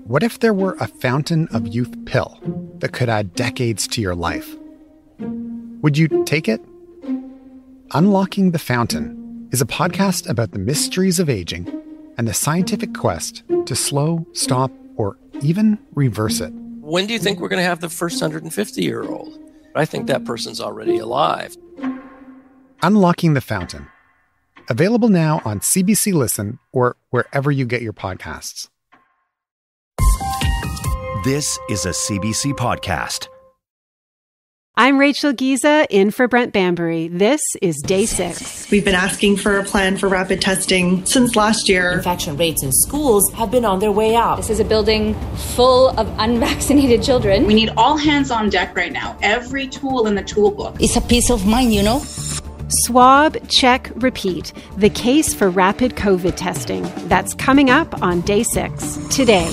What if there were a fountain of youth pill that could add decades to your life? Would you take it? Unlocking the Fountain is a podcast about the mysteries of aging and the scientific quest to slow, stop, or even reverse it. When do you think we're going to have the first 150-year-old? I think that person's already alive. Unlocking the Fountain. Available now on CBC Listen or wherever you get your podcasts. This is a CBC podcast. I'm Rachel Giza, in for Brent Bambury. This is Day 6. We've been asking for a plan for rapid testing since last year. Infection rates in schools have been on their way up. This is a building full of unvaccinated children. We need all hands on deck right now. Every tool in the toolbox. It's a peace of mind, you know? Swab, check, repeat. The case for rapid COVID testing. That's coming up on Day 6. Today,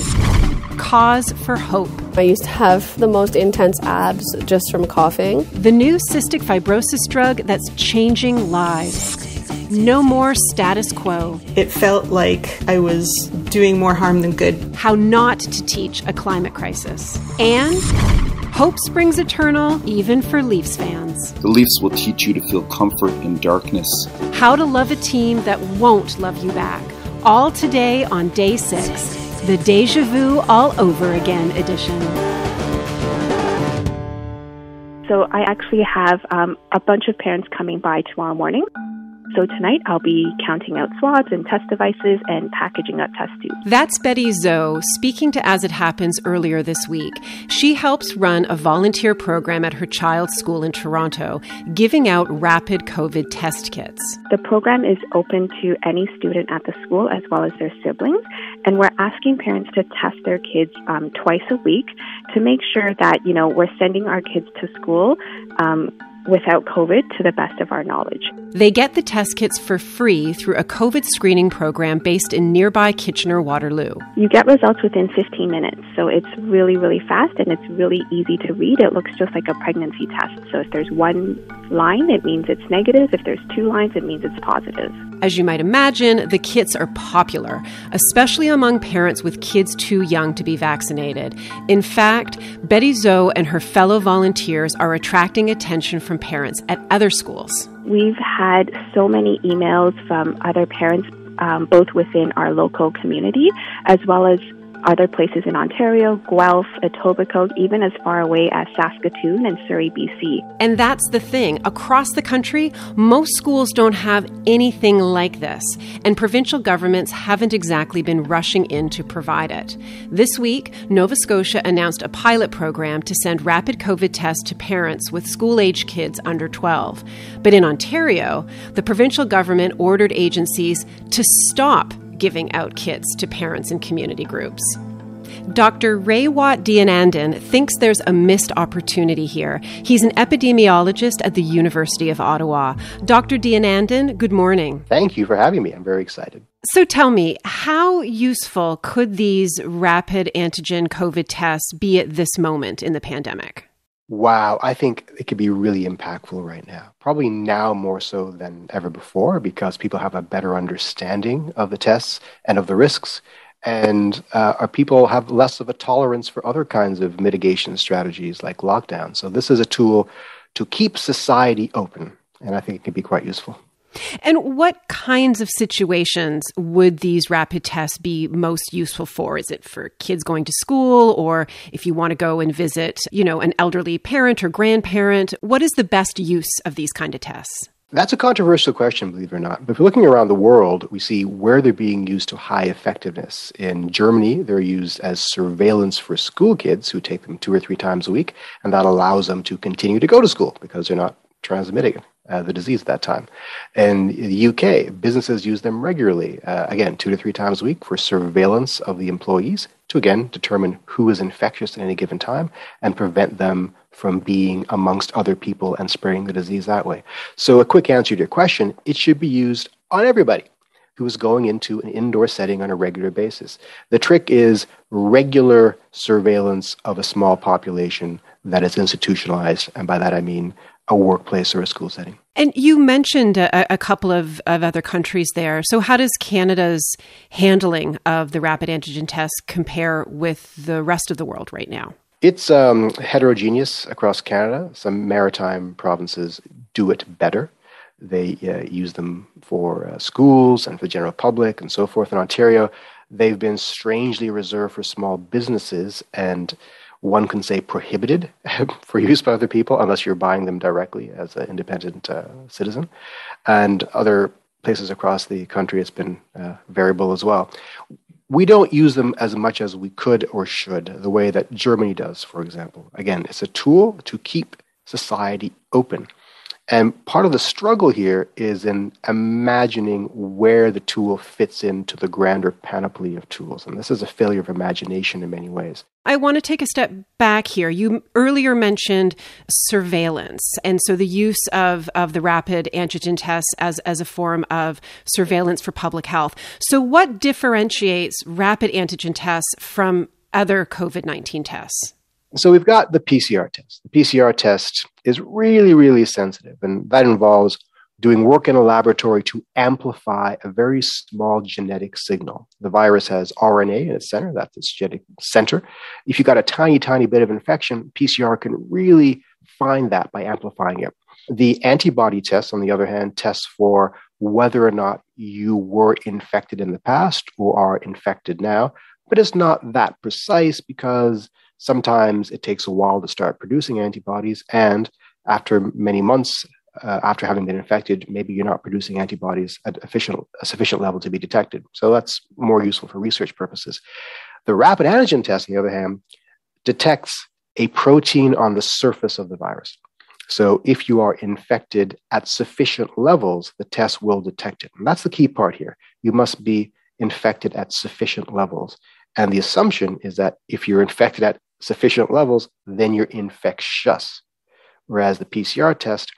cause for hope. I used to have the most intense abs just from coughing. The new cystic fibrosis drug that's changing lives. No more status quo. It felt like I was doing more harm than good. How not to teach a climate crisis. And hope springs eternal, even for Leafs fans. The Leafs will teach you to feel comfort in darkness. How to love a team that won't love you back. All today on Day 6. The Deja Vu All Over Again edition. So I actually have a bunch of parents coming by tomorrow morning. So tonight I'll be counting out swabs and test devices and packaging up test tubes. That's Betty Zoe speaking to As It Happens earlier this week. She helps run a volunteer program at her child's school in Toronto, giving out rapid COVID test kits. The program is open to any student at the school as well as their siblings. And we're asking parents to test their kids twice a week to make sure that, we're sending our kids to school without COVID to the best of our knowledge. They get the test kits for free through a COVID screening program based in nearby Kitchener-Waterloo. You get results within 15 minutes, so it's really, really fast and it's really easy to read. It looks just like a pregnancy test. So if there's one line, it means it's negative. If there's two lines, it means it's positive. As you might imagine, the kits are popular, especially among parents with kids too young to be vaccinated. In fact, Betty Zoe and her fellow volunteers are attracting attention from parents at other schools. We've had so many emails from other parents, both within our local community, as well as other places in Ontario, Guelph, Etobicoke, even as far away as Saskatoon and Surrey, BC. And that's the thing. Across the country, most schools don't have anything like this, and provincial governments haven't exactly been rushing in to provide it. This week, Nova Scotia announced a pilot program to send rapid COVID tests to parents with school-age kids under 12. But in Ontario, the provincial government ordered agencies to stop giving out kits to parents and community groups. Dr. Ray-Watt Deonandan thinks there's a missed opportunity here. He's an epidemiologist at the University of Ottawa. Dr. Deonandan, good morning. Thank you for having me. I'm very excited. So tell me, how useful could these rapid antigen COVID tests be at this moment in the pandemic? Wow, I think it could be really impactful right now. Probably now more so than ever before because people have a better understanding of the tests and of the risks. And our people have less of a tolerance for other kinds of mitigation strategies like lockdown. So this is a tool to keep society open. And I think it can be quite useful. And what kinds of situations would these rapid tests be most useful for? Is it for kids going to school, or if you want to go and visit, an elderly parent or grandparent? What is the best use of these kind of tests? That's a controversial question, believe it or not. But if we're looking around the world, we see where they're being used to high effectiveness. In Germany, they're used as surveillance for school kids who take them 2 or 3 times a week, and that allows them to continue to go to school because they're not transmitting the disease at that time. In the UK, businesses use them regularly, again, 2 to 3 times a week for surveillance of the employees to, again, determine who is infectious at any given time and prevent them from being amongst other people and spreading the disease that way. So a quick answer to your question, it should be used on everybody who is going into an indoor setting on a regular basis. The trick is regular surveillance of a small population that is institutionalized, and by that I mean a workplace or a school setting. And you mentioned a couple of other countries there. So how does Canada's handling of the rapid antigen test compare with the rest of the world right now? It's heterogeneous across Canada. Some maritime provinces do it better. They use them for schools and for the general public and so forth. In Ontario, they've been strangely reserved for small businesses and one can say prohibited for use by other people unless you're buying them directly as an independent citizen. And other places across the country, it's been variable as well. We don't use them as much as we could or should, the way that Germany does, for example. Again, it's a tool to keep society open. And part of the struggle here is in imagining where the tool fits into the grander panoply of tools. And this is a failure of imagination in many ways. I want to take a step back here. You earlier mentioned surveillance, and so the use of the rapid antigen tests as a form of surveillance for public health. So what differentiates rapid antigen tests from other COVID-19 tests? So we've got the PCR test. The PCR test is really, really sensitive, and that involves doing work in a laboratory to amplify a very small genetic signal. The virus has RNA in its center, that's its genetic center. If you've got a tiny, tiny bit of infection, PCR can really find that by amplifying it. The antibody test, on the other hand, tests for whether or not you were infected in the past or are infected now, but it's not that precise because sometimes it takes a while to start producing antibodies, and after many months, after having been infected, maybe you're not producing antibodies at a sufficient level to be detected. So that's more useful for research purposes. The rapid antigen test, on the other hand, detects a protein on the surface of the virus. So if you are infected at sufficient levels, the test will detect it. And that's the key part here. You must be infected at sufficient levels. And the assumption is that if you're infected at sufficient levels, then you're infectious. Whereas the PCR test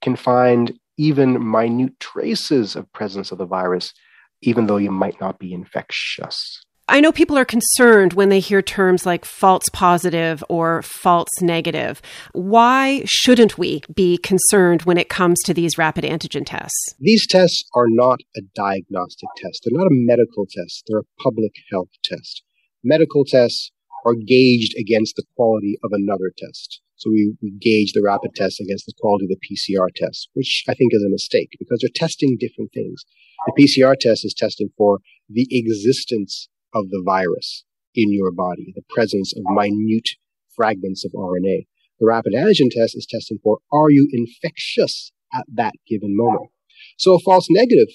can find even minute traces of presence of the virus, even though you might not be infectious. I know people are concerned when they hear terms like false positive or false negative. Why shouldn't we be concerned when it comes to these rapid antigen tests? These tests are not a diagnostic test. They're not a medical test. They're a public health test. Medical tests are gauged against the quality of another test. So we gauge the rapid test against the quality of the PCR test, which I think is a mistake because they're testing different things. The PCR test is testing for the existence of the virus in your body, the presence of minute fragments of RNA. The rapid antigen test is testing for, are you infectious at that given moment? So a false negative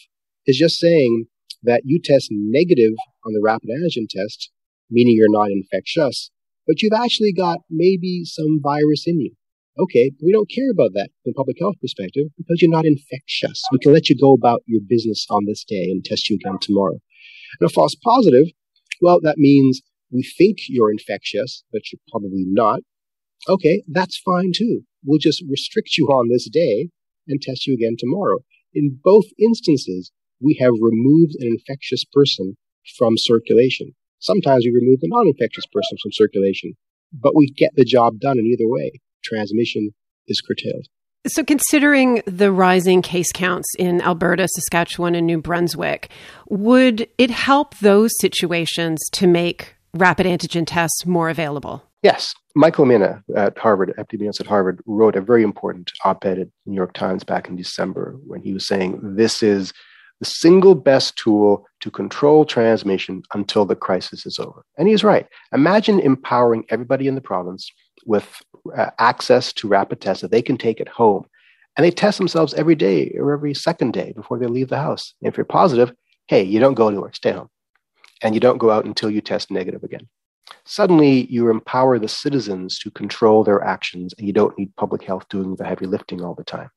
is just saying that you test negative on the rapid antigen test, meaning you're not infectious, but you've actually got maybe some virus in you. Okay, we don't care about that from a public health perspective because you're not infectious. We can let you go about your business on this day and test you again tomorrow. And a false positive, well, that means we think you're infectious, but you're probably not. Okay, that's fine too. We'll just restrict you on this day and test you again tomorrow. In both instances, we have removed an infectious person from circulation. Sometimes we remove a non-infectious person from circulation, but we get the job done in either way. Transmission is curtailed. So considering the rising case counts in Alberta, Saskatchewan, and New Brunswick, would it help those situations to make rapid antigen tests more available? Yes. Michael Mina at Harvard, epidemiologist at Harvard, wrote a very important op-ed at the New York Times back in December when he was saying this is the single best tool to control transmission until the crisis is over. And he's right. Imagine empowering everybody in the province with access to rapid tests that they can take at home. And they test themselves every day or every second day before they leave the house. And if you're positive, hey, you don't go anywhere, stay home. And you don't go out until you test negative again. Suddenly, you empower the citizens to control their actions, and you don't need public health doing the heavy lifting all the time.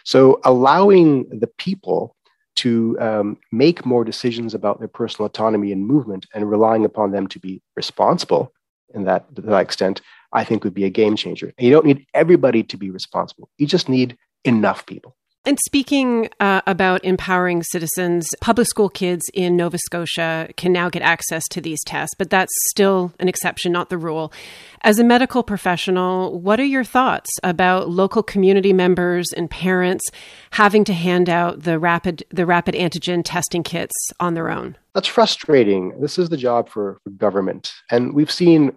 So allowing the people to make more decisions about their personal autonomy and movement and relying upon them to be responsible to that extent, I think would be a game changer. And you don't need everybody to be responsible. You just need enough people. And speaking about empowering citizens, public school kids in Nova Scotia can now get access to these tests, but that's still an exception, not the rule. As a medical professional, what are your thoughts about local community members and parents having to hand out the rapid antigen testing kits on their own? That's frustrating. This is the job for government. And we've seen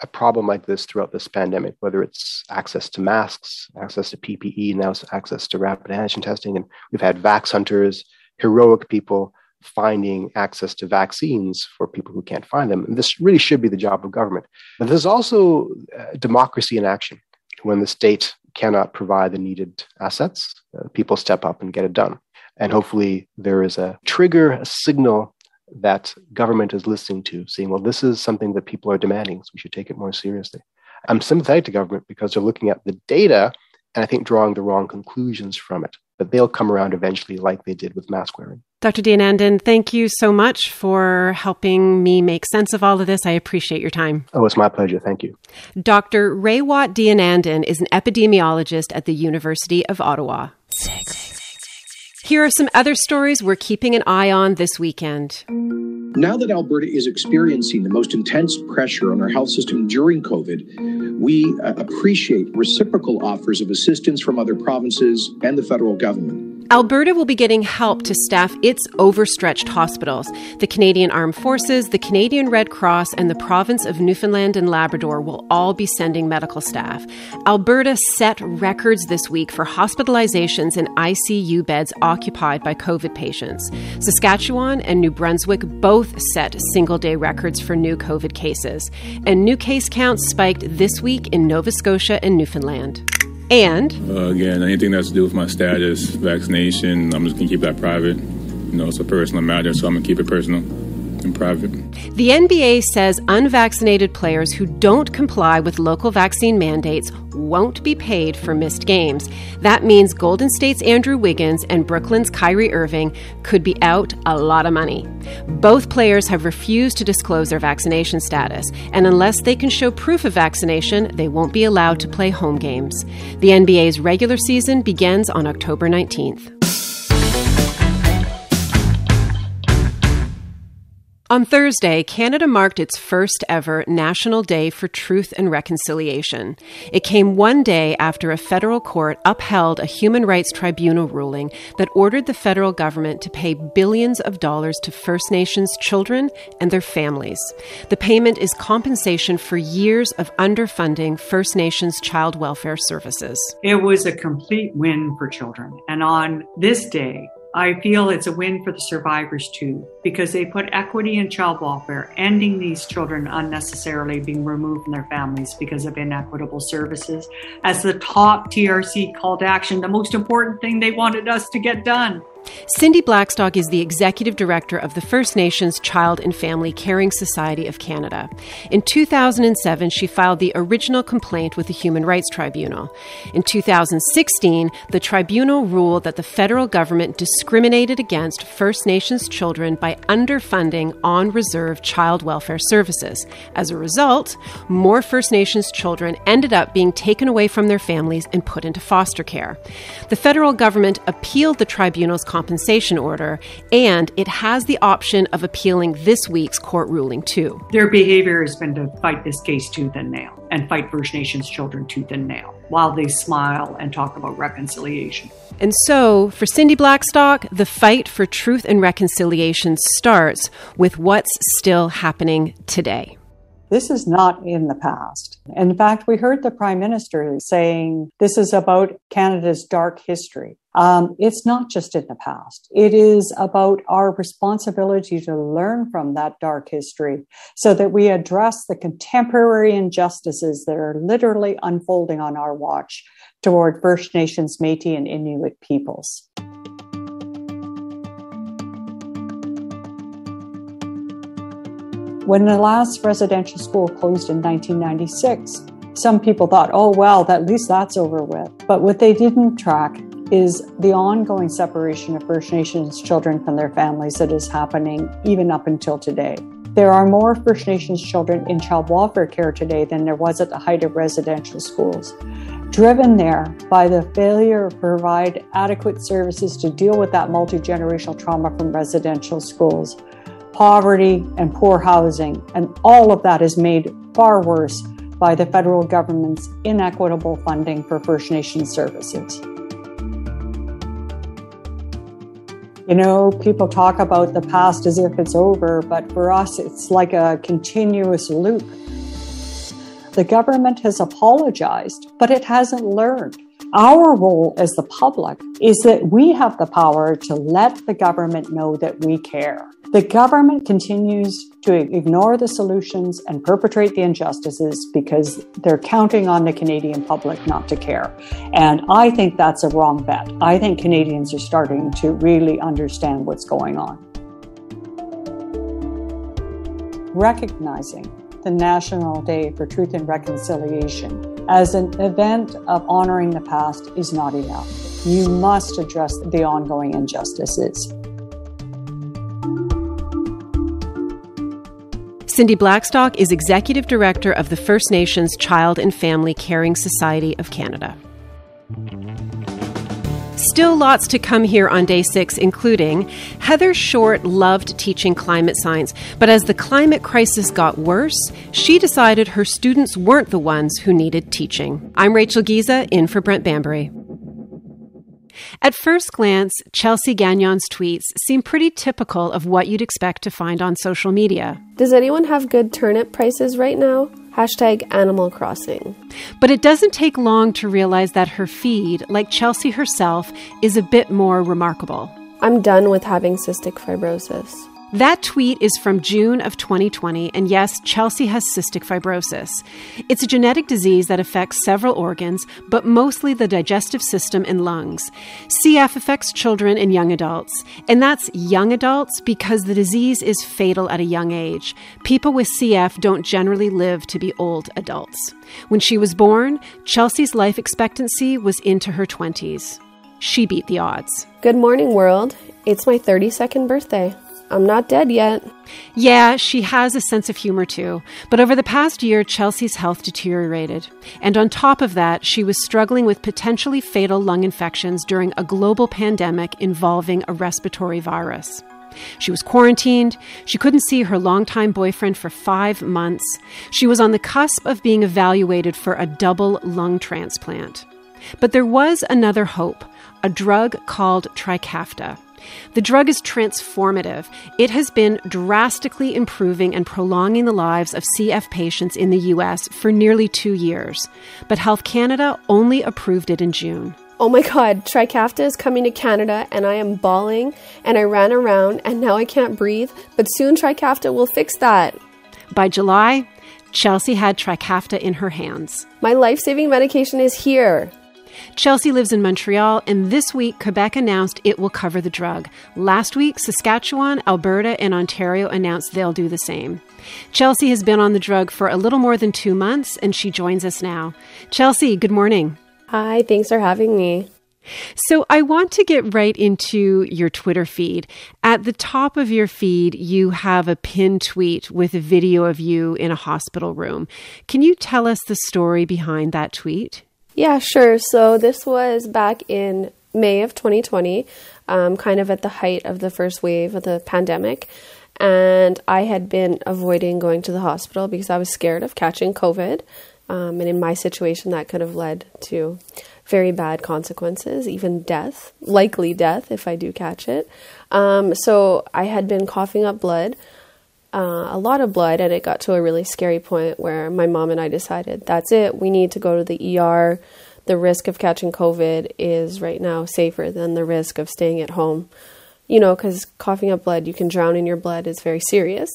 a problem like this throughout this pandemic, whether it's access to masks, access to PPE, now it's access to rapid antigen testing. And we've had vax hunters, heroic people finding access to vaccines for people who can't find them. And this really should be the job of government. But there's also democracy in action. When the state cannot provide the needed assets, people step up and get it done. And hopefully there is a trigger, a signal that government is listening to, saying, well, this is something that people are demanding, so we should take it more seriously. I'm sympathetic to government because they're looking at the data and I think drawing the wrong conclusions from it. But they'll come around eventually like they did with mask wearing. Dr. Deyanandan, thank you so much for helping me make sense of all of this. I appreciate your time. Oh, it's my pleasure. Thank you. Dr. Rewat Deyanandan is an epidemiologist at the University of Ottawa. Here are some other stories we're keeping an eye on this weekend. Now that Alberta is experiencing the most intense pressure on our health system during COVID, we appreciate reciprocal offers of assistance from other provinces and the federal government. Alberta will be getting help to staff its overstretched hospitals. The Canadian Armed Forces, the Canadian Red Cross, and the province of Newfoundland and Labrador will all be sending medical staff. Alberta set records this week for hospitalizations and ICU beds occupied by COVID patients. Saskatchewan and New Brunswick both set single-day records for new COVID cases. And new case counts spiked this week in Nova Scotia and Newfoundland. And again, anything that's to do with my status, vaccination, I'm just going to keep that private. It's a personal matter, so I'm going to keep it personal and private. The NBA says unvaccinated players who don't comply with local vaccine mandates won't be paid for missed games. That means Golden State's Andrew Wiggins and Brooklyn's Kyrie Irving could be out a lot of money. Both players have refused to disclose their vaccination status, and unless they can show proof of vaccination, they won't be allowed to play home games. The NBA's regular season begins on October 19th. On Thursday, Canada marked its first ever National Day for Truth and Reconciliation. It came one day after a federal court upheld a human rights tribunal ruling that ordered the federal government to pay billions of dollars to First Nations children and their families. The payment is compensation for years of underfunding First Nations child welfare services. It was a complete win for children. And on this day, I feel it's a win for the survivors too, because they put equity in child welfare, ending these children unnecessarily being removed from their families because of inequitable services, as the top TRC call to action, the most important thing they wanted us to get done. Cindy Blackstock is the executive director of the First Nations Child and Family Caring Society of Canada. In 2007, she filed the original complaint with the Human Rights Tribunal. In 2016, the tribunal ruled that the federal government discriminated against First Nations children by underfunding on-reserve child welfare services. As a result, more First Nations children ended up being taken away from their families and put into foster care. The federal government appealed the tribunal's compensation order, and it has the option of appealing this week's court ruling too. Their behavior has been to fight this case tooth and nail and fight First Nations children tooth and nail while they smile and talk about reconciliation. And so, for Cindy Blackstock, the fight for truth and reconciliation starts with what's still happening today. This is not in the past. In fact, we heard the Prime Minister saying this is about Canada's dark history. It's not just in the past. It is about our responsibility to learn from that dark history so that we address the contemporary injustices that are literally unfolding on our watch toward First Nations, Métis, and Inuit peoples. When the last residential school closed in 1996, some people thought, oh, well, at least that's over with. But what they didn't track is the ongoing separation of First Nations children from their families that is happening even up until today. There are more First Nations children in child welfare care today than there was at the height of residential schools. driven there by the failure to provide adequate services to deal with that multi-generational trauma from residential schools, poverty and poor housing. And all of that is made far worse by the federal government's inequitable funding for First Nations services. You know, people talk about the past as if it's over, but for us, it's like a continuous loop. The government has apologized, but it hasn't learned. Our role as the public is that we have the power to let the government know that we care. The government continues to ignore the solutions and perpetrate the injustices because they're counting on the Canadian public not to care. And I think that's a wrong bet. I think Canadians are starting to really understand what's going on. Recognizing the National Day for Truth and Reconciliation as an event of honoring the past is not enough. You must address the ongoing injustices. Cindy Blackstock is Executive Director of the First Nations Child and Family Caring Society of Canada. Still lots to come here on Day 6, including Heather Short loved teaching climate science, but as the climate crisis got worse, she decided her students weren't the ones who needed teaching. I'm Rachel Giza, in for Brent Bambury. At first glance, Chelsea Gagnon's tweets seem pretty typical of what you'd expect to find on social media. Does anyone have good turnip prices right now? #Animal Crossing. But it doesn't take long to realize that her feed, like Chelsea herself, is a bit more remarkable. I'm done with having cystic fibrosis. That tweet is from June of 2020, and yes, Chelsea has cystic fibrosis. It's a genetic disease that affects several organs, but mostly the digestive system and lungs. CF affects children and young adults, and that's young adults because the disease is fatal at a young age. People with CF don't generally live to be old adults. When she was born, Chelsea's life expectancy was into her 20s. She beat the odds. Good morning, world. It's my 32nd birthday. I'm not dead yet. Yeah, she has a sense of humor too. But over the past year, Chelsea's health deteriorated. And on top of that, she was struggling with potentially fatal lung infections during a global pandemic involving a respiratory virus. She was quarantined. She couldn't see her longtime boyfriend for 5 months. She was on the cusp of being evaluated for a double lung transplant. But there was another hope, a drug called Trikafta. The drug is transformative. It has been drastically improving and prolonging the lives of CF patients in the U.S. for nearly 2 years. But Health Canada only approved it in June. Oh my God, Trikafta is coming to Canada and I am bawling and I ran around and now I can't breathe, but soon Trikafta will fix that. By July, Chelsea had Trikafta in her hands. My life-saving medication is here. Chelsea lives in Montreal, and this week, Quebec announced it will cover the drug. Last week, Saskatchewan, Alberta, and Ontario announced they'll do the same. Chelsea has been on the drug for a little more than 2 months, and she joins us now. Chelsea, good morning. Hi, thanks for having me. So I want to get right into your Twitter feed. At the top of your feed, you have a pinned tweet with a video of you in a hospital room. Can you tell us the story behind that tweet? Yeah, sure. So this was back in May of 2020, kind of at the height of the first wave of the pandemic. And I had been avoiding going to the hospital because I was scared of catching COVID. And in my situation, that could have led to very bad consequences, even death, likely death if I do catch it. So I had been coughing up blood. A lot of blood, and it got to a really scary point where my mom and I decided, that's it, we need to go to the ER. The risk of catching COVID is right now safer than the risk of staying at home. You know, because coughing up blood, you can drown in your blood, is very serious.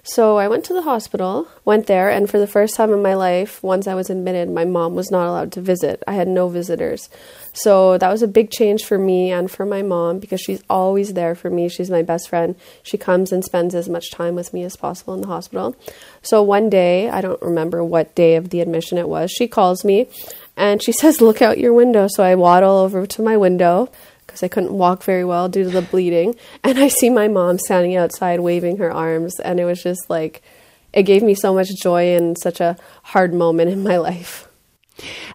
So I went to the hospital, went there, and for the first time in my life, once I was admitted, my mom was not allowed to visit. I had no visitors. So that was a big change for me and for my mom because she's always there for me. She's my best friend. She comes and spends as much time with me as possible in the hospital. So one day, I don't remember what day of the admission it was, she calls me and she says, look out your window. So I waddle over to my window because I couldn't walk very well due to the bleeding. And I see my mom standing outside waving her arms. And it was just like, it gave me so much joy in such a hard moment in my life.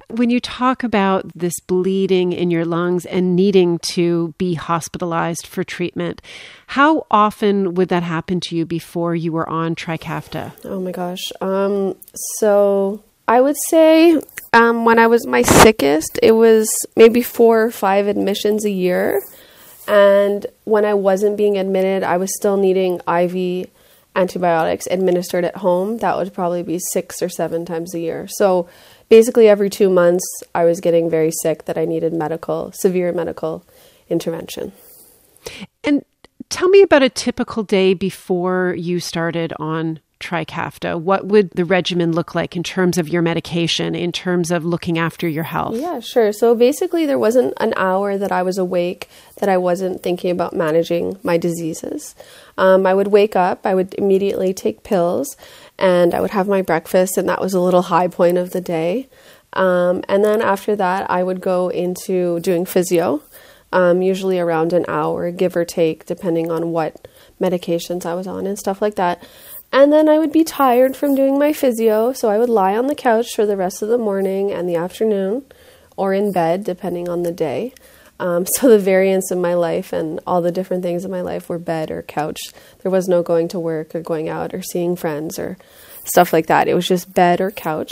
When you talk about this bleeding in your lungs and needing to be hospitalized for treatment, how often would that happen to you before you were on Trikafta? Oh my gosh. So I would say when I was my sickest, it was maybe 4 or 5 admissions a year. And when I wasn't being admitted, I was still needing IV antibiotics administered at home. That would probably be 6 or 7 times a year. So basically every 2 months, I was getting very sick that I needed severe medical intervention. And tell me about a typical day before you started on Trikafta. What would the regimen look like in terms of your medication, in terms of looking after your health? Yeah, sure. So basically there wasn't an hour that I was awake that I wasn't thinking about managing my diseases. I would wake up, I would immediately take pills, and I would have my breakfast, and that was a little high point of the day. And then after that, I would go into doing physio, usually around an hour, give or take, depending on what medications I was on and stuff like that. And then I would be tired from doing my physio, so I would lie on the couch for the rest of the morning and the afternoon, or in bed, depending on the day. So the variance in my life and all the different things in my life were bed or couch. There was no going to work or going out or seeing friends or stuff like that. It was just bed or couch.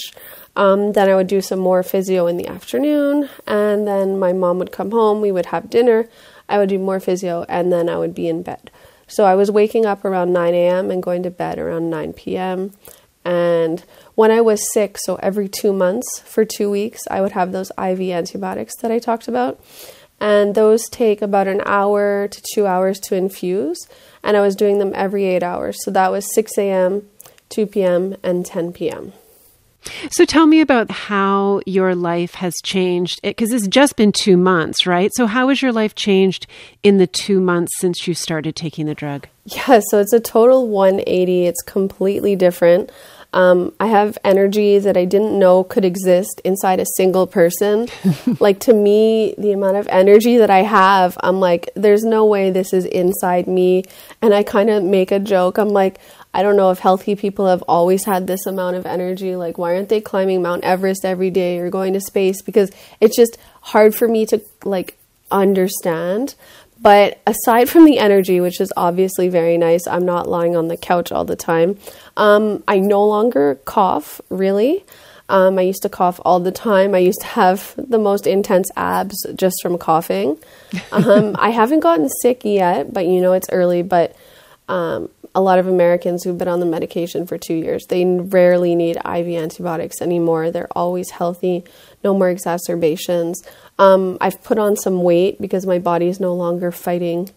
Then I would do some more physio in the afternoon, and then my mom would come home, we would have dinner, I would do more physio, and then I would be in bed. So I was waking up around 9 a.m. and going to bed around 9 p.m. And when I was sick, so every 2 months for 2 weeks, I would have those IV antibiotics that I talked about. And those take about an hour to 2 hours to infuse. And I was doing them every 8 hours. So that was 6 a.m., 2 p.m., and 10 p.m. So tell me about how your life has changed, because it's just been 2 months, right? So how has your life changed in the 2 months since you started taking the drug? Yeah, so it's a total 180. It's completely different. I have energy that I didn't know could exist inside a single person. Like, to me, the amount of energy that I have, I'm like, there's no way this is inside me. And I kind of make a joke. I'm like, I don't know if healthy people have always had this amount of energy. Like, why aren't they climbing Mount Everest every day or going to space? Because it's just hard for me to, like, understand. But aside from the energy, which is obviously very nice, I'm not lying on the couch all the time. I no longer cough, really. I used to cough all the time. I used to have the most intense abs just from coughing. I haven't gotten sick yet, but it's early. But a lot of Americans who've been on the medication for 2 years, they rarely need IV antibiotics anymore. They're always healthy, no more exacerbations. I've put on some weight because my body is no longer fighting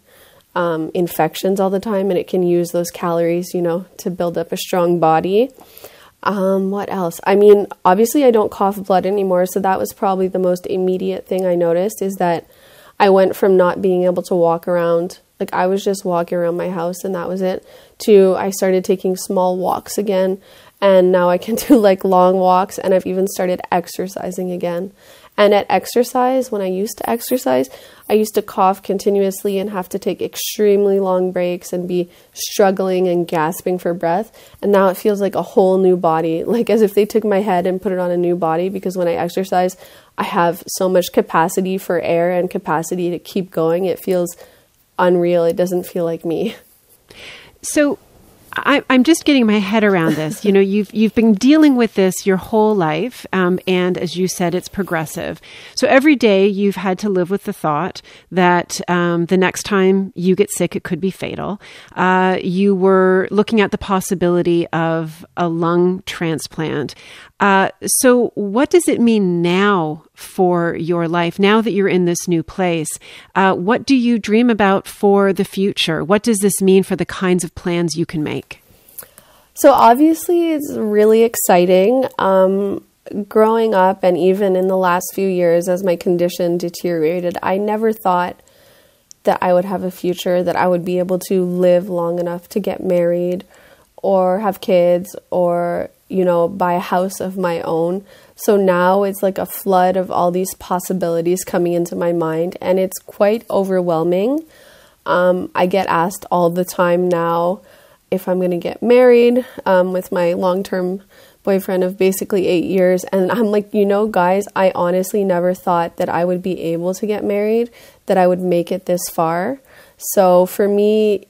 infections all the time, and it can use those calories, to build up a strong body. What else? I mean, obviously I don't cough blood anymore, so that was probably the most immediate thing I noticed, is that I went from not being able to walk around, like I was just walking around my house and that was it, to I started taking small walks again, and now I can do like long walks, and I've even started exercising again. And at exercise, when I used to exercise, I used to cough continuously and have to take extremely long breaks and be struggling and gasping for breath. And now it feels like a whole new body, like as if they took my head and put it on a new body, because when I exercise, I have so much capacity for air and capacity to keep going. It feels unreal. It doesn't feel like me. So I'm just getting my head around this. You've been dealing with this your whole life, and as you said, it's progressive. So every day you've had to live with the thought that the next time you get sick, it could be fatal. You were looking at the possibility of a lung transplant. So what does it mean now for your life, now that you're in this new place? What do you dream about for the future? What does this mean for the kinds of plans you can make? So obviously it's really exciting. Growing up, and even in the last few years as my condition deteriorated, I never thought that I would have a future, that I would be able to live long enough to get married or have kids or buy a house of my own. So now it's like a flood of all these possibilities coming into my mind, and it's quite overwhelming. I get asked all the time now if I'm going to get married with my long-term boyfriend of basically 8 years. And I'm like, guys, I honestly never thought that I would be able to get married, that I would make it this far. So for me,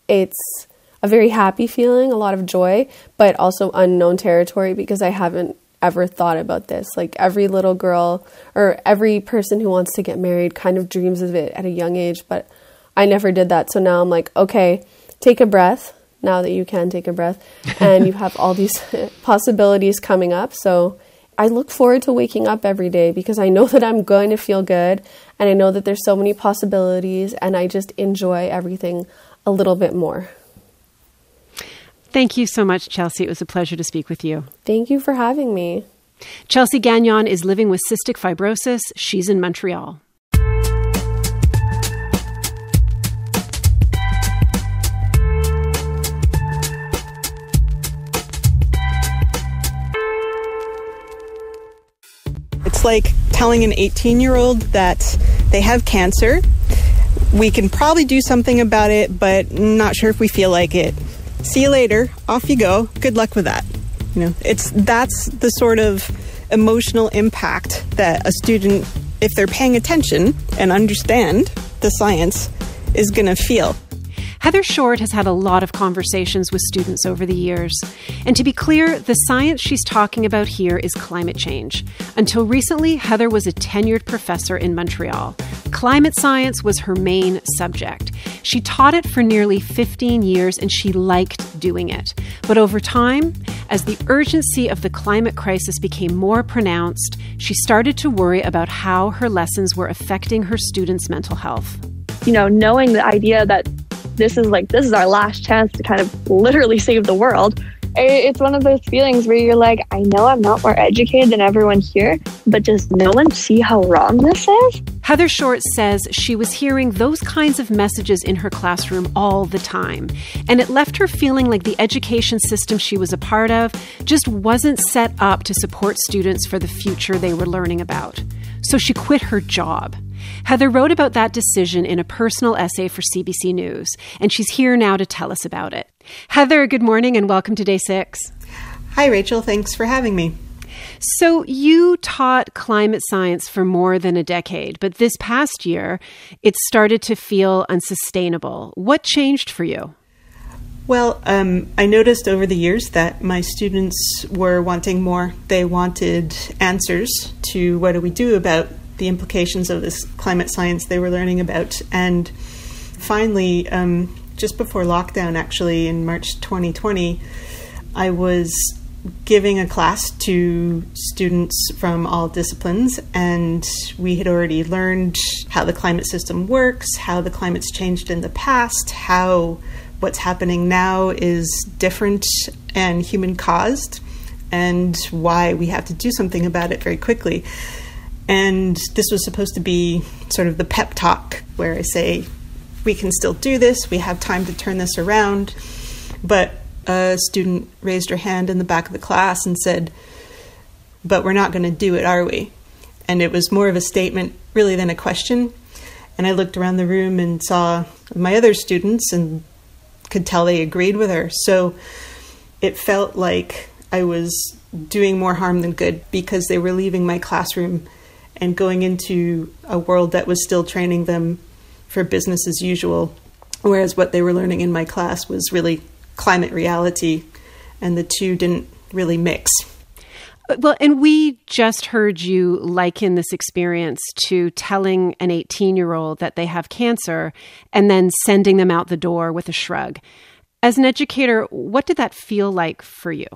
it's a very happy feeling, a lot of joy, but also unknown territory because I haven't ever thought about this. Like every little girl or every person who wants to get married kind of dreams of it at a young age, but I never did that. So now I'm like, okay, take a breath now that you can take a breath and you have all these possibilities coming up. So I look forward to waking up every day because I know that I'm going to feel good and I know that there's so many possibilities and I just enjoy everything a little bit more. Thank you so much, Chelsea. It was a pleasure to speak with you. Thank you for having me. Chelsea Gagnon is living with cystic fibrosis. She's in Montreal. It's like telling an 18-year-old that they have cancer. We can probably do something about it, but not sure if we feel like it. See you later. Off you go. Good luck with that. That's the sort of emotional impact that a student, if they're paying attention and understand the science, is going to feel. Heather Short has had a lot of conversations with students over the years. And to be clear, the science she's talking about here is climate change. Until recently, Heather was a tenured professor in Montreal. Climate science was her main subject. She taught it for nearly 15 years and she liked doing it. But over time, as the urgency of the climate crisis became more pronounced, she started to worry about how her lessons were affecting her students' mental health. Knowing the idea that this is our last chance to kind of literally save the world. It's one of those feelings where you're like, I know I'm not more educated than everyone here, but does no one see how wrong this is? Heather Short says she was hearing those kinds of messages in her classroom all the time, and it left her feeling like the education system she was a part of just wasn't set up to support students for the future they were learning about. So she quit her job. Heather wrote about that decision in a personal essay for CBC News, and she's here now to tell us about it. Heather, good morning and welcome to Day 6. Hi, Rachel. Thanks for having me. So you taught climate science for more than a decade, but this past year, it started to feel unsustainable. What changed for you? Well, I noticed over the years that my students were wanting more. They wanted answers to what do we do about the implications of this climate science they were learning about. And finally, just before lockdown, actually, in March 2020, I was giving a class to students from all disciplines, and we had already learned how the climate system works, how the climate's changed in the past, how what's happening now is different and human-caused, and why we have to do something about it very quickly. And this was supposed to be sort of the pep talk where I say, we can still do this, we have time to turn this around. But a student raised her hand in the back of the class and said, but we're not going to do it, are we? And it was more of a statement really than a question. And I looked around the room and saw my other students and could tell they agreed with her. So it felt like I was doing more harm than good because they were leaving my classroom and going into a world that was still training them for business as usual, whereas what they were learning in my class was really climate reality, and the two didn't really mix. Well, and we just heard you liken this experience to telling an 18-year-old that they have cancer and then sending them out the door with a shrug. As an educator, what did that feel like for you?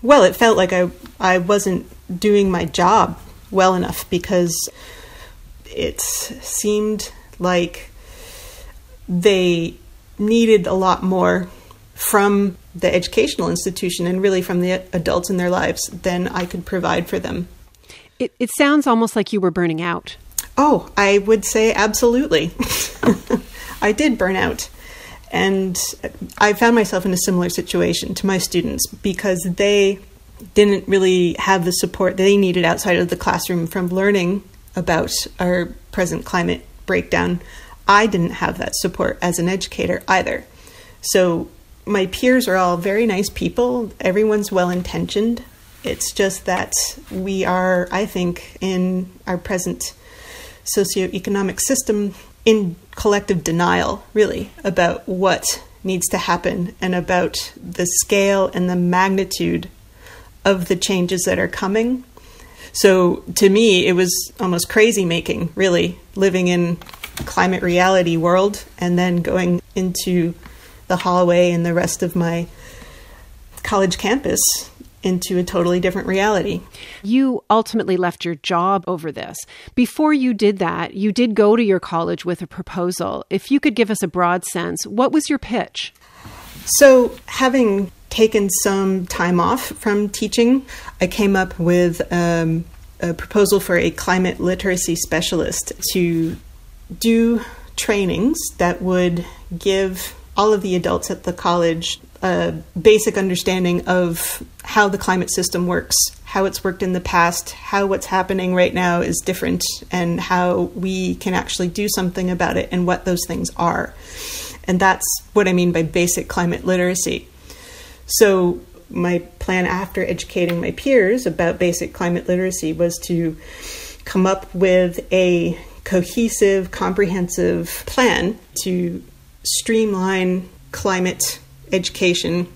Well, it felt like I wasn't doing my job well enough because it seemed like they needed a lot more from the educational institution and really from the adults in their lives than I could provide for them. It sounds almost like you were burning out. Oh, I would say absolutely. I did burn out. And I found myself in a similar situation to my students because they didn't really have the support they needed outside of the classroom from learning about our present climate breakdown. I didn't have that support as an educator either. So my peers are all very nice people. Everyone's well-intentioned. It's just that we are, I think, in our present socioeconomic system, in collective denial, really, about what needs to happen and about the scale and the magnitude of the changes that are coming. So to me, it was almost crazy making, really, living in climate reality world and then going into the hallway and the rest of my college campus into a totally different reality. You ultimately left your job over this. Before you did that, you did go to your college with a proposal. If you could give us a broad sense, what was your pitch? So having taken some time off from teaching, I came up with a proposal for a climate literacy specialist to do trainings that would give all of the adults at the college a basic understanding of how the climate system works, how it's worked in the past, how what's happening right now is different, and how we can actually do something about it and what those things are. And that's what I mean by basic climate literacy. So my plan after educating my peers about basic climate literacy was to come up with a cohesive, comprehensive plan to streamline climate education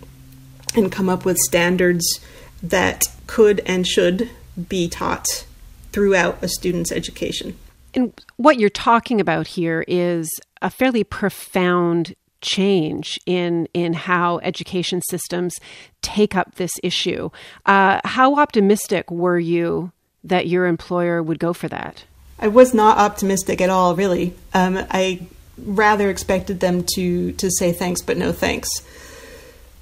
and come up with standards that could and should be taught throughout a student's education. And what you're talking about here is a fairly profound change in how education systems take up this issue. How optimistic were you that your employer would go for that? I was not optimistic at all, really. I rather expected them to say thanks, but no thanks.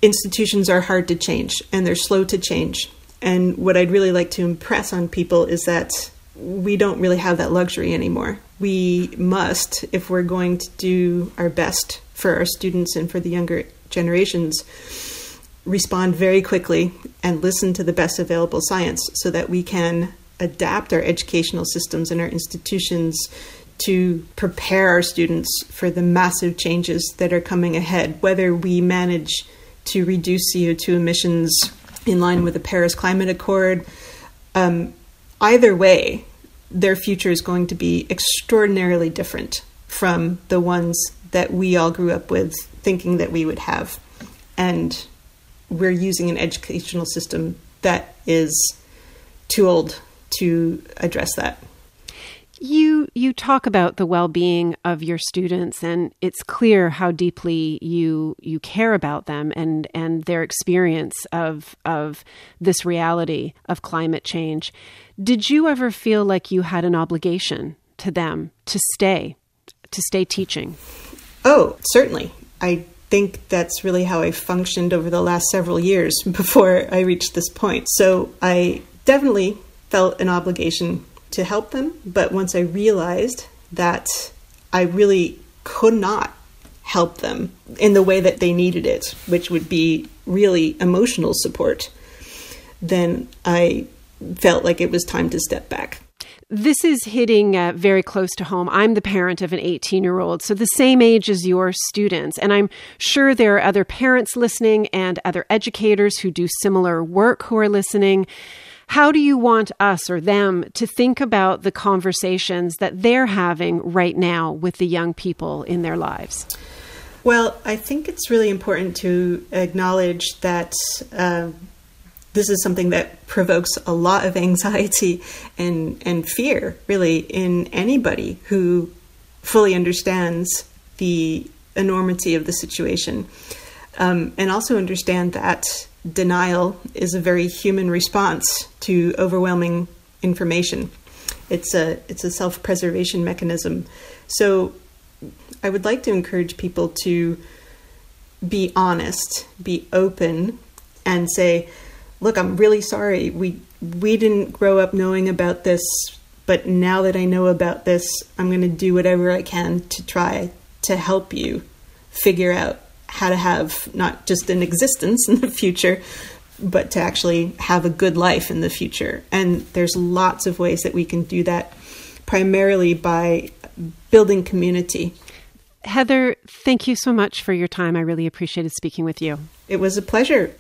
Institutions are hard to change, and they're slow to change. And what I'd really like to impress on people is that we don't really have that luxury anymore. We must, if we're going to do our best for our students and for the younger generations, respond very quickly and listen to the best available science so that we can adapt our educational systems and our institutions to prepare our students for the massive changes that are coming ahead, whether we manage to reduce CO2 emissions in line with the Paris Climate Accord. Either way, their future is going to be extraordinarily different from the ones that we all grew up with thinking that we would have. And we're using an educational system that is too old to address that. You talk about the well-being of your students, and it's clear how deeply you care about them and their experience of this reality of climate change. Did you ever feel like you had an obligation to them to stay teaching? Oh, certainly. I think that's really how I functioned over the last several years before I reached this point. So I definitely felt an obligation to help them, but once I realized that I really could not help them in the way that they needed it, which would be really emotional support, then I felt like it was time to step back. This is hitting very close to home. I'm the parent of an 18-year-old, so the same age as your students. And I'm sure there are other parents listening and other educators who do similar work who are listening. How do you want us or them to think about the conversations that they're having right now with the young people in their lives? Well, I think it's really important to acknowledge that this is something that provokes a lot of anxiety and fear, really, in anybody who fully understands the enormity of the situation. And also understand that denial is a very human response to overwhelming information. It's a self-preservation mechanism. So I would like to encourage people to be honest, be open, and say, look, I'm really sorry. We didn't grow up knowing about this, but now that I know about this, I'm going to do whatever I can to try to help you figure out how to have not just an existence in the future, but to actually have a good life in the future. And there's lots of ways that we can do that, primarily by building community. Heather, thank you so much for your time. I really appreciated speaking with you. It was a pleasure.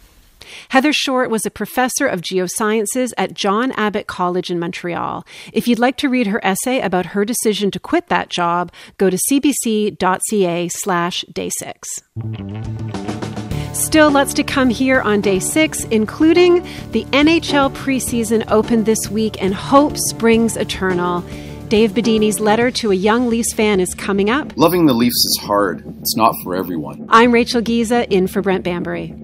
Heather Short was a professor of geosciences at John Abbott College in Montreal. If you'd like to read her essay about her decision to quit that job, go to cbc.ca/day6. Still lots to come here on day 6, including the NHL preseason opened this week and hope springs eternal. Dave Bedini's letter to a young Leafs fan is coming up. Loving the Leafs is hard. It's not for everyone. I'm Rachel Giza, in for Brent Bambury.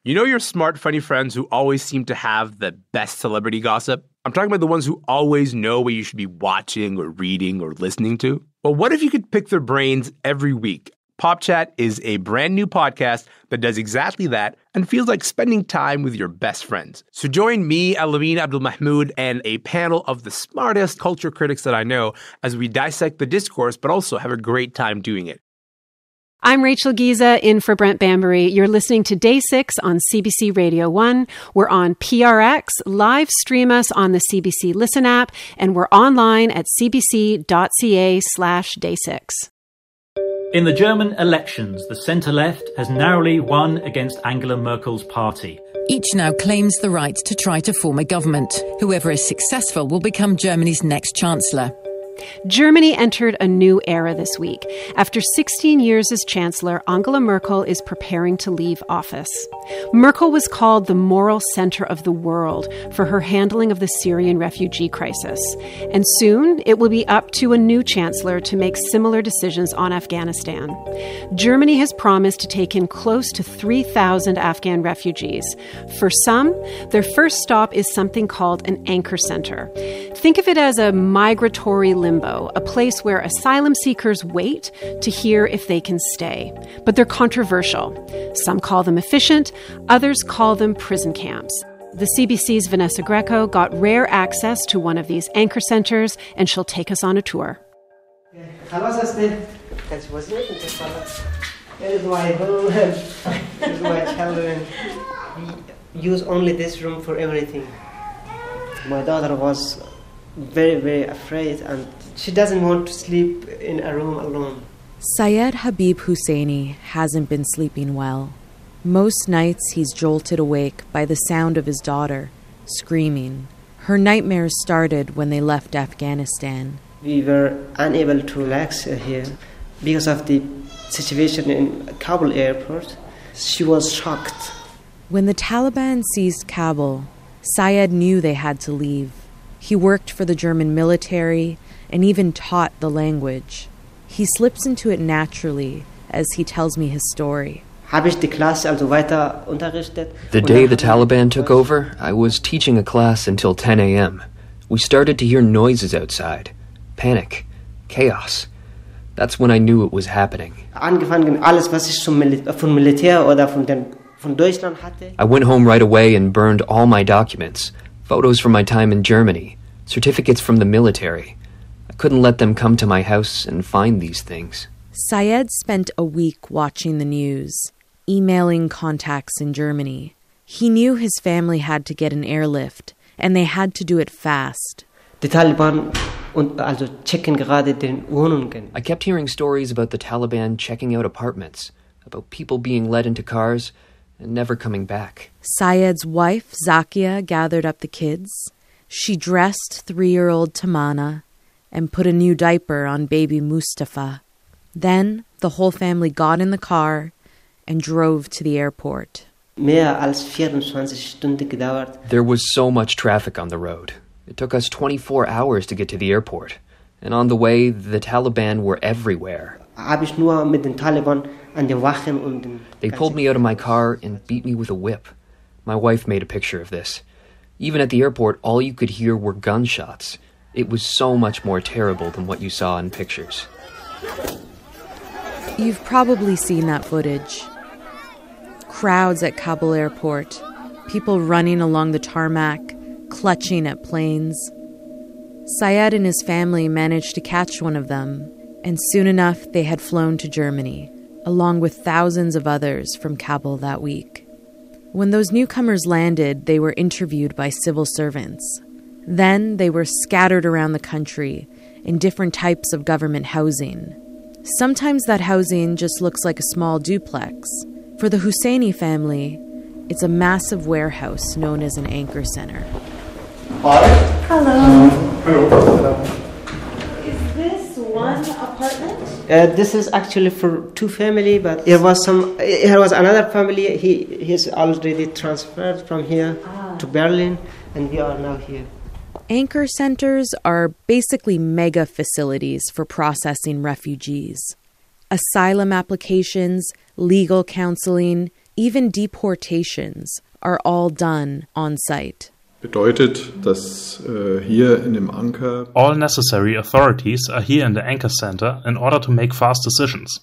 You know your smart, funny friends who always seem to have the best celebrity gossip? I'm talking about the ones who always know what you should be watching or reading or listening to. Well, what if you could pick their brains every week? Pop Chat is a brand new podcast that does exactly that and feels like spending time with your best friends. So join me, Alameen Abdul-Mahmoud, and a panel of the smartest culture critics that I know as we dissect the discourse, but also have a great time doing it. I'm Rachel Giza, in for Brent Bambury. You're listening to Day 6 on CBC Radio 1. We're on PRX. Live stream us on the CBC Listen app, and we're online at cbc.ca/day6. In the German elections, the centre-left has narrowly won against Angela Merkel's party. Each now claims the right to try to form a government. Whoever is successful will become Germany's next chancellor. Germany entered a new era this week. After 16 years as chancellor, Angela Merkel is preparing to leave office. Merkel was called the moral center of the world for her handling of the Syrian refugee crisis. And soon it will be up to a new chancellor to make similar decisions on Afghanistan. Germany has promised to take in close to 3,000 Afghan refugees. For some, their first stop is something called an anchor center. Think of it as a migratory limbo, a place where asylum seekers wait to hear if they can stay. But they're controversial. Some call them efficient, others call them prison camps. The CBC's Vanessa Greco got rare access to one of these anchor centers, and she'll take us on a tour. This is my home. This is my children. We use only this room for everything. My daughter was very, very afraid, and she doesn't want to sleep in a room alone. Syed Habib Husseini hasn't been sleeping well. Most nights he's jolted awake by the sound of his daughter screaming. Her nightmares started when they left Afghanistan. We were unable to relax here because of the situation in Kabul airport. She was shocked. When the Taliban seized Kabul, Syed knew they had to leave. He worked for the German military and even taught the language. He slips into it naturally as he tells me his story. The day the Taliban took over, I was teaching a class until 10 a.m. We started to hear noises outside. Panic. Chaos. That's when I knew it was happening. I went home right away and burned all my documents. Photos from my time in Germany. Certificates from the military. I couldn't let them come to my house and find these things. Syed spent a week watching the news, emailing contacts in Germany. He knew his family had to get an airlift, and they had to do it fast. I kept hearing stories about the Taliban checking out apartments, about people being led into cars and never coming back. Syed's wife, Zakia, gathered up the kids. She dressed 3-year-old Tamana and put a new diaper on baby Mustafa. Then the whole family got in the car and drove to the airport. There was so much traffic on the road. It took us 24 hours to get to the airport. And on the way, the Taliban were everywhere. They pulled me out of my car and beat me with a whip. My wife made a picture of this. Even at the airport, all you could hear were gunshots. It was so much more terrible than what you saw in pictures. You've probably seen that footage. Crowds at Kabul airport, people running along the tarmac, clutching at planes. Syed and his family managed to catch one of them, and soon enough they had flown to Germany, along with thousands of others from Kabul that week. When those newcomers landed, they were interviewed by civil servants. Then they were scattered around the country in different types of government housing. Sometimes that housing just looks like a small duplex. For the Husseini family, it's a massive warehouse known as an anchor center. Hi. Hello. Hello. Is this one apartment? This is actually for two family, but there was another family. He's already transferred from here to Berlin, and we are now here. Anchor centers are basically mega facilities for processing refugees. Asylum applications, legal counseling, even deportations are all done on site. Bedeutet, dass hier in dem Anker all necessary authorities are here in the anchor center in order to make fast decisions.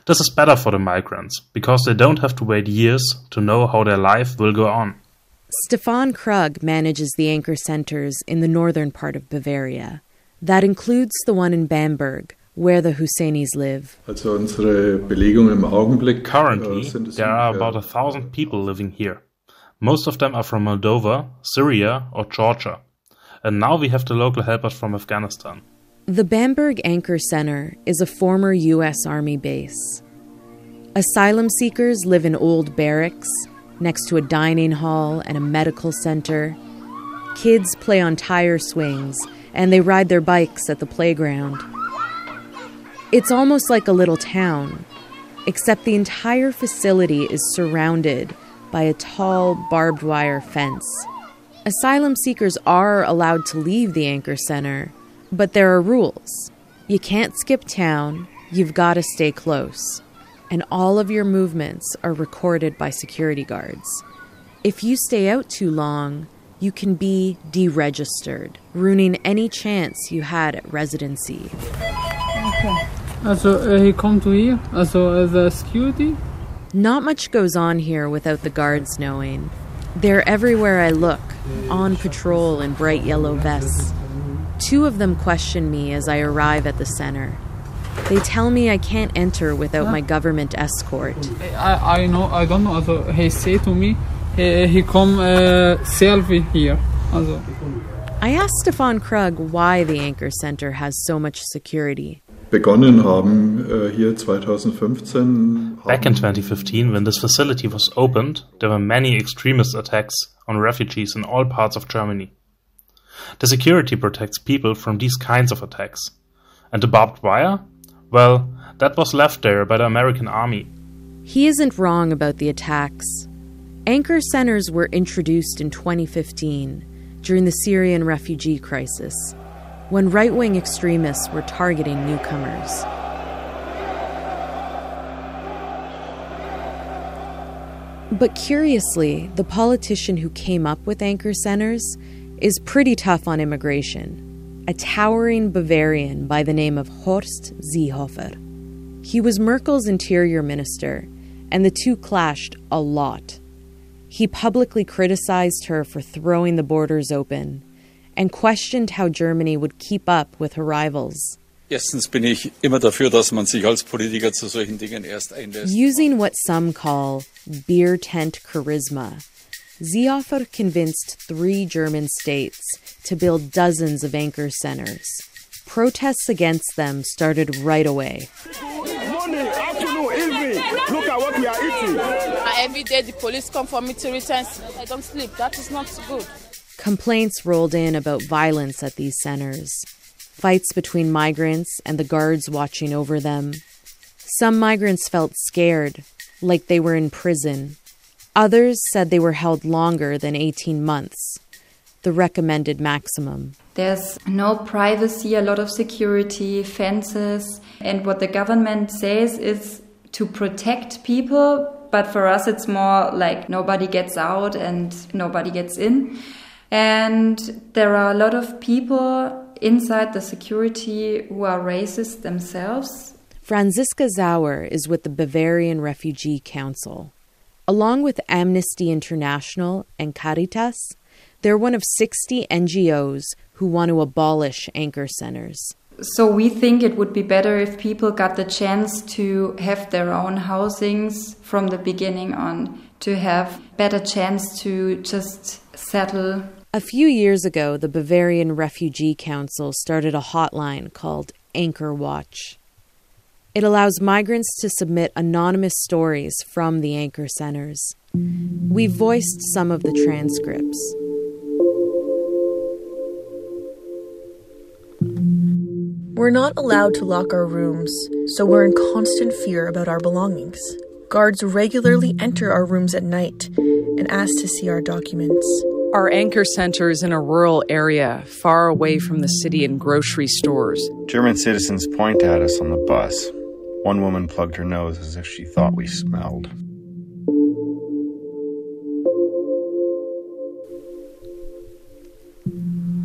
This is better for the migrants because they don't have to wait years to know how their life will go on. Stefan Krug manages the anchor centers in the northern part of Bavaria. That includes the one in Bamberg, where the Husseinis live. Also unsere Belegung im Augenblick. Currently, there are about 1,000 people living here. Most of them are from Moldova, Syria or Georgia. And now we have the local helpers from Afghanistan. The Bamberg Anchor Center is a former U.S. Army base. Asylum seekers live in old barracks, next to a dining hall and a medical center. Kids play on tire swings, and they ride their bikes at the playground. It's almost like a little town, except the entire facility is surrounded by a tall, barbed wire fence. Asylum seekers are allowed to leave the Anchor Center, but there are rules. You can't skip town, you've got to stay close. And all of your movements are recorded by security guards. If you stay out too long, you can be deregistered, ruining any chance you had at residency. Okay. Also, he come to here, also as a security? Not much goes on here without the guards knowing. They're everywhere I look, on patrol in bright yellow vests. Two of them question me as I arrive at the center. They tell me I can't enter without my government escort. I don't know. Also, he say to me, he come selfie here. Also. I asked Stefan Krug why the Anchor Center has so much security. Begonnen haben hier 2015. Back in 2015, when this facility was opened, there were many extremist attacks on refugees in all parts of Germany. The security protects people from these kinds of attacks. And the barbed wire? Well, that was left there by the American army. He isn't wrong about the attacks. Anchor centers were introduced in 2015 during the Syrian refugee crisis, when right-wing extremists were targeting newcomers. But curiously, the politician who came up with Anchor Centers is pretty tough on immigration, a towering Bavarian by the name of Horst Seehofer. He was Merkel's interior minister, and the two clashed a lot. He publicly criticized her for throwing the borders open, and questioned how Germany would keep up with her rivals. Erstens bin ich immer dafür, dass man sich als Politiker zu solchen Dingen erst einlässt. Using what some call beer tent charisma, Seehofer convinced 3 German states to build dozens of anchor centers. Protests against them started right away. Morning, afternoon, evening. Look at what we are eating. Every day the police come for me to return. I don't sleep. That is not good. Complaints rolled in about violence at these centers, fights between migrants and the guards watching over them. Some migrants felt scared, like they were in prison. Others said they were held longer than 18 months, the recommended maximum. There's no privacy, a lot of security, fences, and what the government says is to protect people, but for us it's more like nobody gets out and nobody gets in. And there are a lot of people inside the security who are racist themselves. Franziska Sauer is with the Bavarian Refugee Council. Along with Amnesty International and Caritas, they're one of 60 NGOs who want to abolish anchor centers. So we think it would be better if people got the chance to have their own housings from the beginning on, to have better chance to just settle A few years ago, the Bavarian Refugee Council started a hotline called Anchor Watch. It allows migrants to submit anonymous stories from the anchor centers. We've voiced some of the transcripts. We're not allowed to lock our rooms, so we're in constant fear about our belongings. Guards regularly enter our rooms at night and ask to see our documents. Our anchor center is in a rural area, far away from the city and grocery stores. German citizens point at us on the bus. One woman plugged her nose as if she thought we smelled.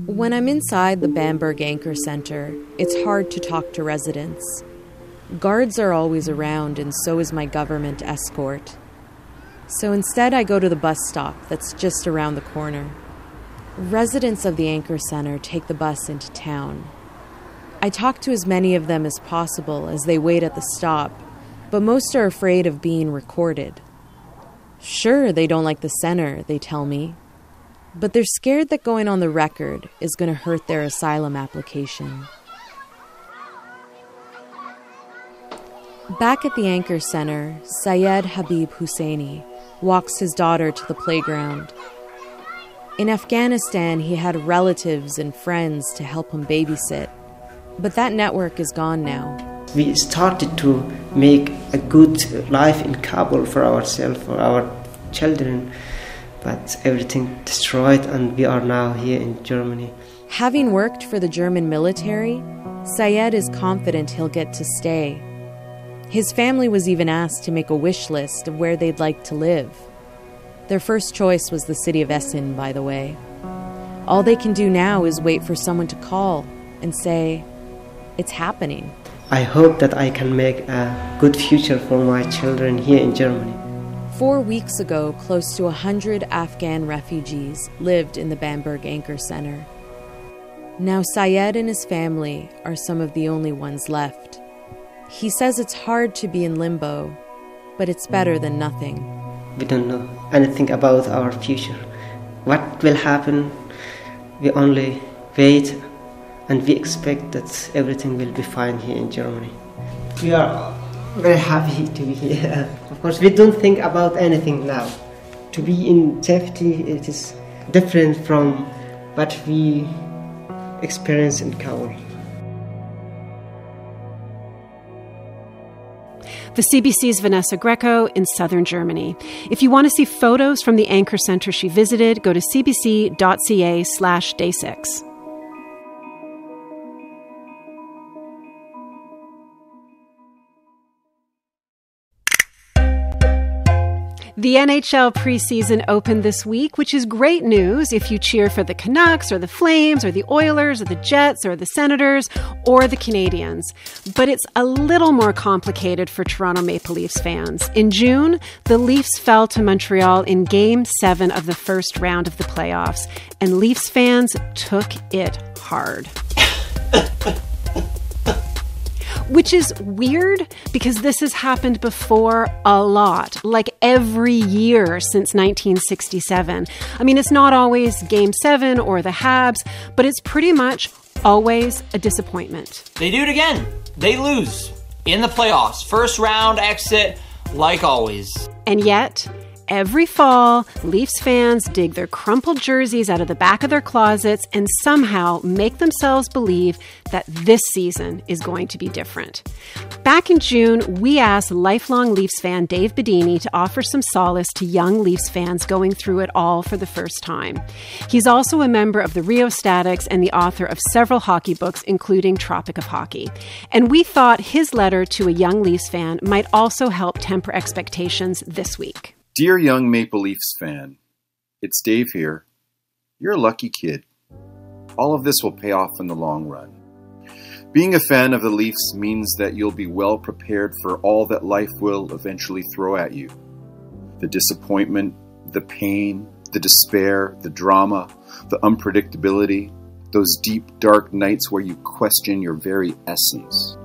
When I'm inside the Bamberg Anchor Center, it's hard to talk to residents. Guards are always around, and so is my government escort. So instead, I go to the bus stop that's just around the corner. Residents of the Anchor Center take the bus into town. I talk to as many of them as possible as they wait at the stop, but most are afraid of being recorded. Sure, they don't like the center, they tell me, but they're scared that going on the record is going to hurt their asylum application. Back at the Anchor Center, Syed Habib Husseini walks his daughter to the playground. In Afghanistan, he had relatives and friends to help him babysit, but that network is gone now. We started to make a good life in Kabul for ourselves, for our children, but everything destroyed, and we are now here in Germany. Having worked for the German military, Syed is confident he'll get to stay. His family was even asked to make a wish list of where they'd like to live. Their first choice was the city of Essen, by the way. All they can do now is wait for someone to call and say, it's happening. I hope that I can make a good future for my children here in Germany. 4 weeks ago, close to 100 Afghan refugees lived in the Bamberg Anchor Center. Now Syed and his family are some of the only ones left. He says it's hard to be in limbo, but it's better than nothing. We don't know anything about our future. What will happen? We only wait, and we expect that everything will be fine here in Germany. We are very happy to be here. Of course, we don't think about anything now. To be in safety, it is different from what we experience in Kabul. The CBC's Vanessa Greco in southern Germany. If you want to see photos from the Anchor Center she visited, go to cbc.ca/day6. The NHL preseason opened this week, which is great news if you cheer for the Canucks or the Flames or the Oilers or the Jets or the Senators or the Canadiens. But it's a little more complicated for Toronto Maple Leafs fans. In June, the Leafs fell to Montreal in Game 7 of the first round of the playoffs, and Leafs fans took it hard. Which is weird because this has happened before a lot, like every year since 1967. I mean, it's not always Game 7 or the Habs, but it's pretty much always a disappointment. They do it again. They lose in the playoffs. First round exit, like always. And yet, every fall, Leafs fans dig their crumpled jerseys out of the back of their closets and somehow make themselves believe that this season is going to be different. Back in June, we asked lifelong Leafs fan Dave Bedini to offer some solace to young Leafs fans going through it all for the first time. He's also a member of the Rheostatics and the author of several hockey books, including Tropic of Hockey. And we thought his letter to a young Leafs fan might also help temper expectations this week. Dear young Maple Leafs fan, it's Dave here. You're a lucky kid. All of this will pay off in the long run. Being a fan of the Leafs means that you'll be well prepared for all that life will eventually throw at you. The disappointment, the pain, the despair, the drama, the unpredictability, those deep, dark nights where you question your very essence.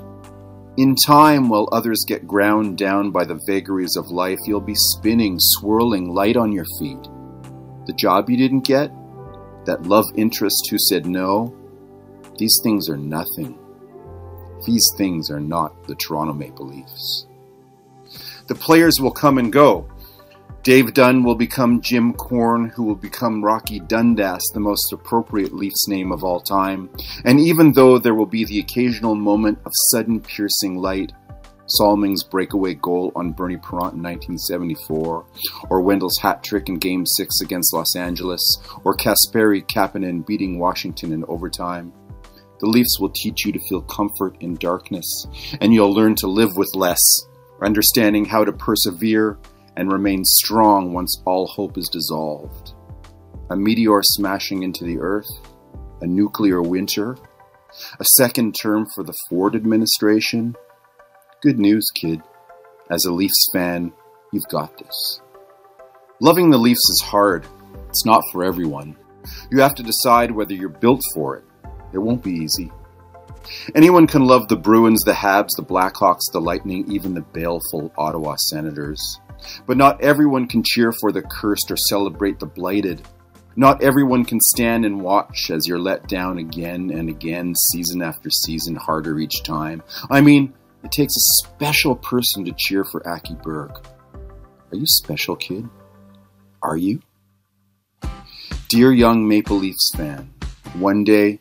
In time, while others get ground down by the vagaries of life, you'll be spinning, swirling, light on your feet. The job you didn't get? that love interest who said no, these things are nothing. These things are not the Toronto Maple Leafs. The players will come and go. Dave Dunn will become Jim Korn, who will become Rocky Dundas, the most appropriate Leafs name of all time. And even though there will be the occasional moment of sudden piercing light, Salming's breakaway goal on Bernie Parent in 1974, or Wendell's hat trick in Game 6 against Los Angeles, or Kasperi Kapanen beating Washington in overtime, the Leafs will teach you to feel comfort in darkness, and you'll learn to live with less, understanding how to persevere and remain strong once all hope is dissolved. A meteor smashing into the earth, a nuclear winter, a second term for the Ford administration. Good news, kid. As a Leafs fan, you've got this. Loving the Leafs is hard. It's not for everyone. You have to decide whether you're built for it. It won't be easy. Anyone can love the Bruins, the Habs, the Blackhawks, the Lightning, even the baleful Ottawa Senators. But not everyone can cheer for the cursed or celebrate the blighted. Not everyone can stand and watch as you're let down again and again, season after season, harder each time. I mean, it takes a special person to cheer for Aki Berg. Are you special, kid? Are you? Dear young Maple Leafs fan, one day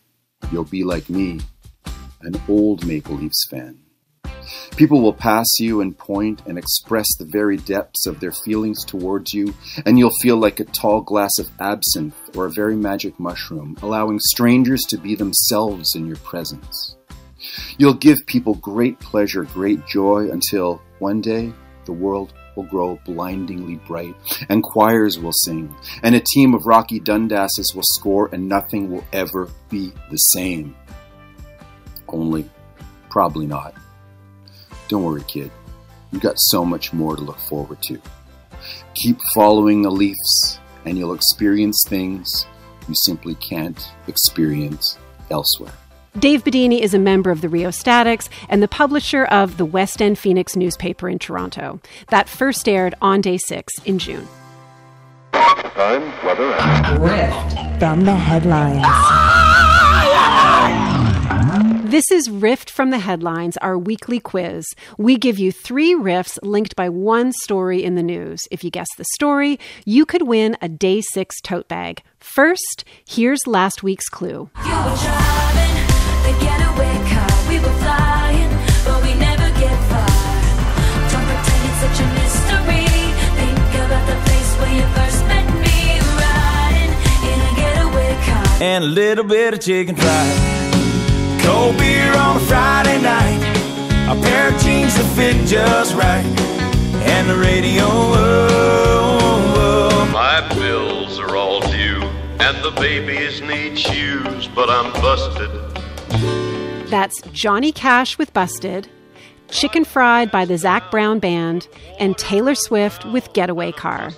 you'll be like me, an old Maple Leafs fan. People will pass you and point and express the very depths of their feelings towards you, and you'll feel like a tall glass of absinthe or a very magic mushroom, allowing strangers to be themselves in your presence. You'll give people great pleasure, great joy, until one day the world will grow blindingly bright, and choirs will sing, and a team of Rocky Dundases will score, and nothing will ever be the same. Only, probably not. Don't worry, kid. You've got so much more to look forward to. Keep following the Leafs, and you'll experience things you simply can't experience elsewhere. Dave Bedini is a member of the Rheostatics and the publisher of the West End Phoenix newspaper in Toronto. That first aired on Day 6 in June. Time, weather, and Rift from the headlines. This is Rift from the Headlines, our weekly quiz. We give you 3 riffs linked by one story in the news. If you guess the story, you could win a Day 6 tote bag. First, here's last week's clue. You were driving the getaway car. We were flying, but we never get far. Don't pretend it's such a mystery. Think about the place where you first met me. Riding in a getaway car. And a little bit of chicken fried. Cold beer on a Friday night, a pair of jeans that fit just right, and the radio. My bills are all due, and the babies need shoes, but I'm busted. That's Johnny Cash with Busted, Chicken Fried by the Zac Brown Band, and Taylor Swift with Getaway Car.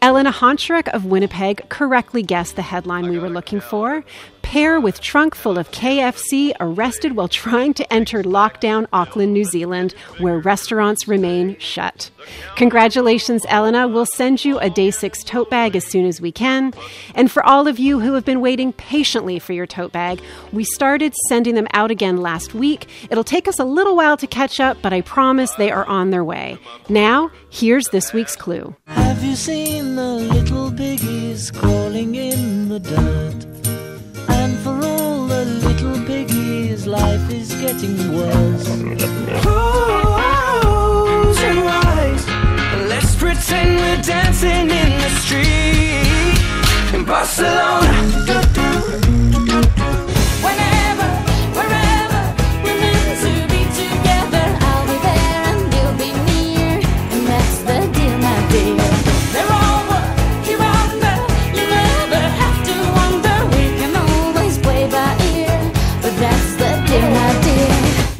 Elena Honcherick of Winnipeg correctly guessed the headline we were looking for. Pair with trunk full of KFC arrested while trying to enter lockdown Auckland, New Zealand, where restaurants remain shut. Congratulations, Elena. We'll send you a Day 6 tote bag as soon as we can. And for all of you who have been waiting patiently for your tote bag, we started sending them out again last week. It'll take us a little while to catch up, but I promise they are on their way. Now, here's this week's clue. Have you seen the little piggies crawling in the dirt? And for all the little piggies, life is getting worse. Close your eyes. Let's pretend we're dancing in the street in Barcelona. Whenever, wherever, we're meant to be together. I'll be there and you'll be near, and that's the deal, my dear. They're over, you're under, you never have to wonder. We can always play by ear, but that's the deal, my dear.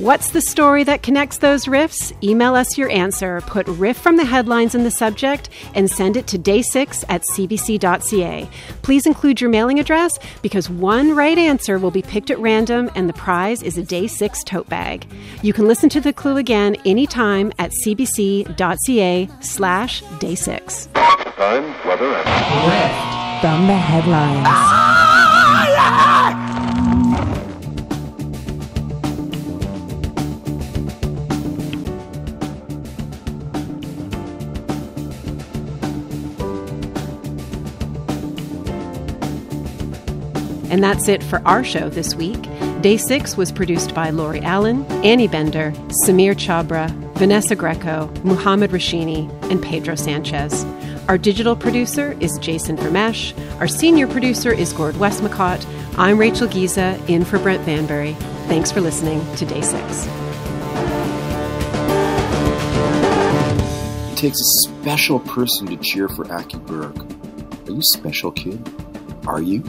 What's the story that connects those riffs? Email us your answer, put riff from the headlines in the subject, and send it to day6@cbc.ca. Please include your mailing address, because one right answer will be picked at random, and the prize is a Day 6 tote bag. You can listen to the clue again anytime at cbc.ca/day6. time, weather, and Rift from the headlines. And that's it for our show this week. Day 6 was produced by Lori Allen, Annie Bender, Samir Chabra, Vanessa Greco, Muhammad Rashini, and Pedro Sanchez. Our digital producer is Jason Vermesh. Our senior producer is Gord Westmacott. I'm Rachel Giza, in for Brent Vanbury. Thanks for listening to Day 6. It takes a special person to cheer for Aki Berg. Are you special, kid? Are you?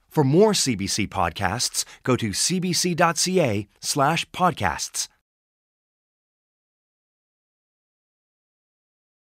For more CBC podcasts, go to cbc.ca/podcasts.